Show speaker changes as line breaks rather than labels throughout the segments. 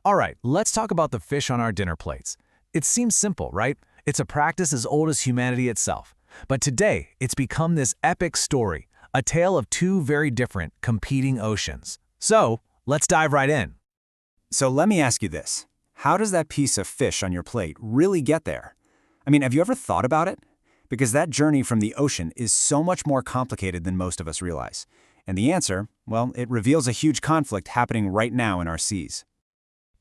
All right, let's talk about the fish on our dinner plates. It seems simple, right? It's a practice as old as humanity itself. But today, it's become this epic story, a tale of two very different, competing oceans. So, let's dive right in.
So let me ask you this. How does that piece of fish on your plate really get there? I mean, have you ever thought about it? Because that journey from the ocean is so much more complicated than most of us realize. And the answer, well, it reveals a huge conflict happening right now in our seas.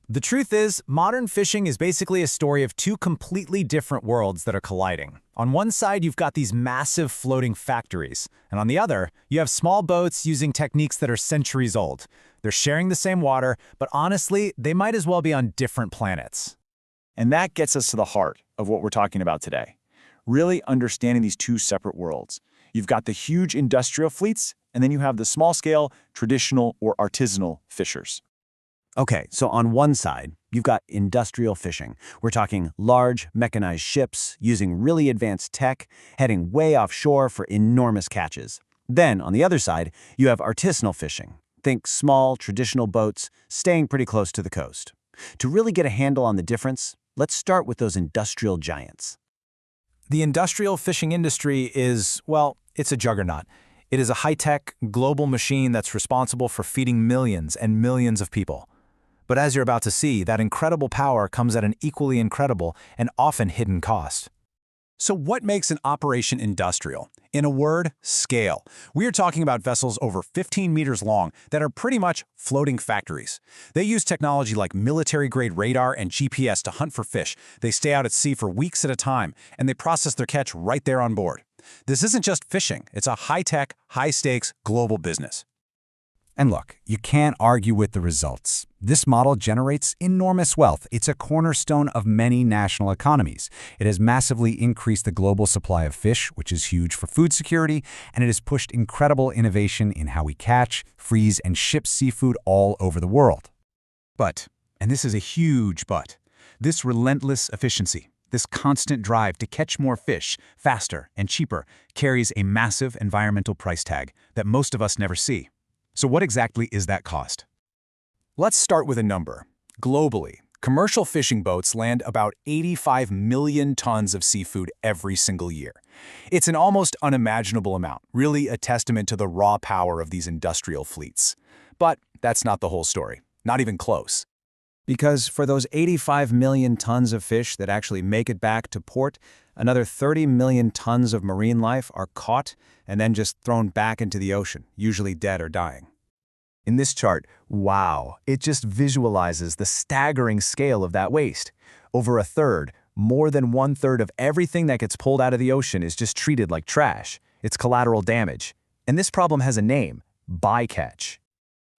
The truth is, modern fishing is basically a story of two completely different worlds that are colliding. On one side, you've got these massive floating factories, and on the other, you have small boats using techniques that are centuries old. They're sharing the same water, but honestly, they might as well be on different planets.
And that gets us to the heart of what we're talking about today. Really understanding these two separate worlds. You've got the huge industrial fleets, and then you have the small-scale, traditional, or artisanal fishers.
Okay, so on one side, you've got industrial fishing. We're talking large, mechanized ships using really advanced tech, heading way offshore for enormous catches. Then, on the other side, you have artisanal fishing. Think small, traditional boats staying pretty close to the coast. To really get a handle on the difference, let's start with those industrial giants.
The industrial fishing industry is, well, it's a juggernaut. It is a high-tech, global machine that's responsible for feeding millions and millions of people. But as you're about to see, that incredible power comes at an equally incredible and often hidden cost.
So what makes an operation industrial? In a word, scale. We are talking about vessels over 15 meters long that are pretty much floating factories. They use technology like military-grade radar and GPS to hunt for fish. They stay out at sea for weeks at a time, and they process their catch right there on board. This isn't just fishing. It's a high-tech, high-stakes, global business.
And look, you can't argue with the results. This model generates enormous wealth. It's a cornerstone of many national economies. It has massively increased the global supply of fish, which is huge for food security, and it has pushed incredible innovation in how we catch, freeze, and ship seafood all over the world.
But, and this is a huge but, this relentless efficiency, this constant drive to catch more fish faster and cheaper carries a massive environmental price tag that most of us never see. So what exactly is that cost? Let's start with a number. Globally, commercial fishing boats land about 85 million tons of seafood every single year. It's an almost unimaginable amount, really a testament to the raw power of these industrial fleets. But that's not the whole story, not even close.
Because for those 85 million tons of fish that actually make it back to port, another 30 million tons of marine life are caught and then just thrown back into the ocean, usually dead or dying.
In this chart, wow, it just visualizes the staggering scale of that waste. Over a third, more than one-third of everything that gets pulled out of the ocean is just treated like trash. It's collateral damage. And this problem has a name: bycatch.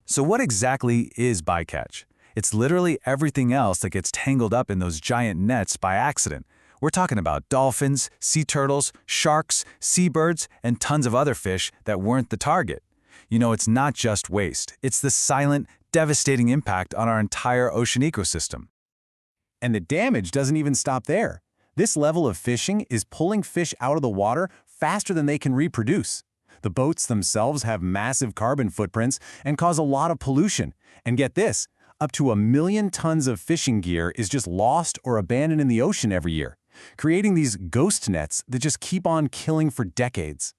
So what exactly is bycatch? It's literally everything else that gets tangled up in those giant nets by accident. We're talking about dolphins, sea turtles, sharks, seabirds, and tons of other fish that weren't the target. You know, it's not just waste. It's the silent, devastating impact on our entire ocean ecosystem.
And the damage doesn't even stop there. This level of fishing is pulling fish out of the water faster than they can reproduce. The boats themselves have massive carbon footprints and cause a lot of pollution. And get this, up to 1 million tons of fishing gear is just lost or abandoned in the ocean every year, creating these ghost nets that just keep on killing for decades.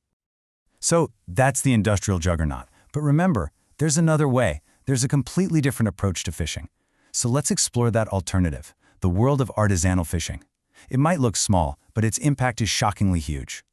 So that's the industrial juggernaut. But remember, there's another way. There's a completely different approach to fishing. So let's explore that alternative, the world of artisanal fishing. It might look small, but its impact is shockingly huge.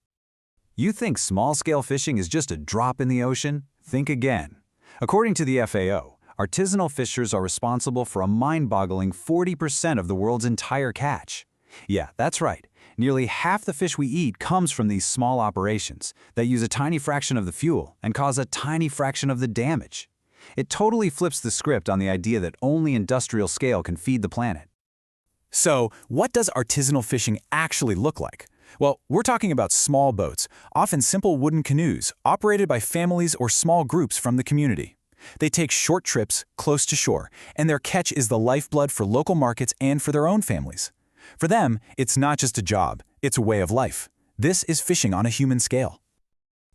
You think small-scale fishing is just a drop in the ocean? Think again. According to the FAO, artisanal fishers are responsible for a mind-boggling 40% of the world's entire catch. Yeah, that's right. Nearly half the fish we eat comes from these small operations that use a tiny fraction of the fuel and cause a tiny fraction of the damage. It totally flips the script on the idea that only industrial scale can feed the planet.
So, what does artisanal fishing actually look like? Well, we're talking about small boats, often simple wooden canoes, operated by families or small groups from the community. They take short trips close to shore, and their catch is the lifeblood for local markets and for their own families. For them, it's not just a job, it's a way of life. This is fishing on a human scale.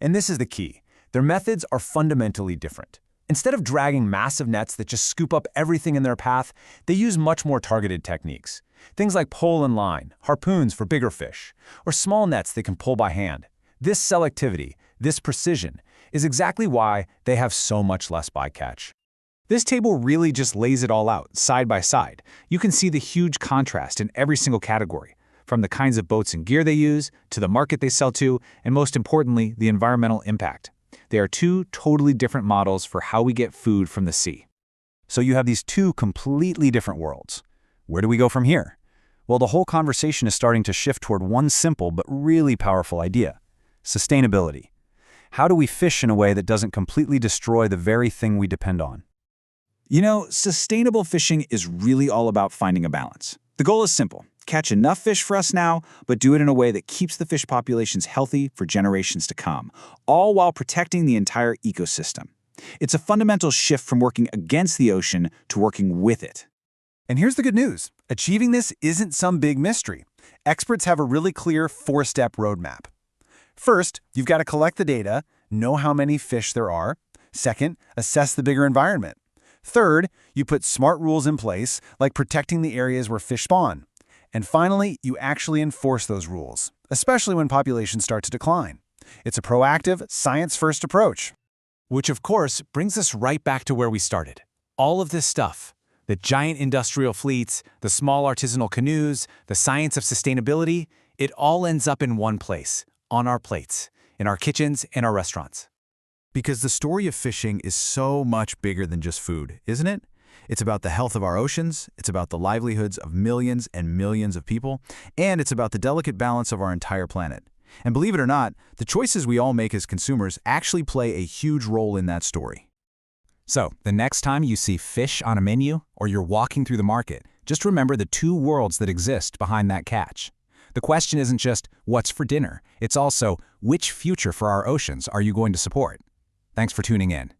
And this is the key. Their methods are fundamentally different.
Instead of dragging massive nets that just scoop up everything in their path, they use much more targeted techniques. Things like pole and line, harpoons for bigger fish, or small nets they can pull by hand. This selectivity, this precision, is exactly why they have so much less bycatch.
This table really just lays it all out, side by side. You can see the huge contrast in every single category, from the kinds of boats and gear they use, to the market they sell to, and most importantly, the environmental impact. They are two totally different models for how we get food from the sea.
So you have these two completely different worlds. Where do we go from here? Well, the whole conversation is starting to shift toward one simple but really powerful idea: sustainability. How do we fish in a way that doesn't completely destroy the very thing we depend on?
You know, sustainable fishing is really all about finding a balance. The goal is simple: catch enough fish for us now, but do it in a way that keeps the fish populations healthy for generations to come, all while protecting the entire ecosystem. It's a fundamental shift from working against the ocean to working with it.
And here's the good news. Achieving this isn't some big mystery. Experts have a really clear 4-step roadmap. First, you've got to collect the data, know how many fish there are. Second, assess the bigger environment. Third, you put smart rules in place, like protecting the areas where fish spawn. And finally, you actually enforce those rules, especially when populations start to decline. It's a proactive, science-first approach.
Which, of course, brings us right back to where we started. All of this stuff, the giant industrial fleets, the small artisanal canoes, the science of sustainability, it all ends up in one place, on our plates, in our kitchens and our restaurants.
Because the story of fishing is so much bigger than just food, isn't it? It's about the health of our oceans, it's about the livelihoods of millions and millions of people, and it's about the delicate balance of our entire planet. And believe it or not, the choices we all make as consumers actually play a huge role in that story.
So, the next time you see fish on a menu or you're walking through the market, just remember the two worlds that exist behind that catch. The question isn't just, what's for dinner? It's also, which future for our oceans are you going to support? Thanks for tuning in.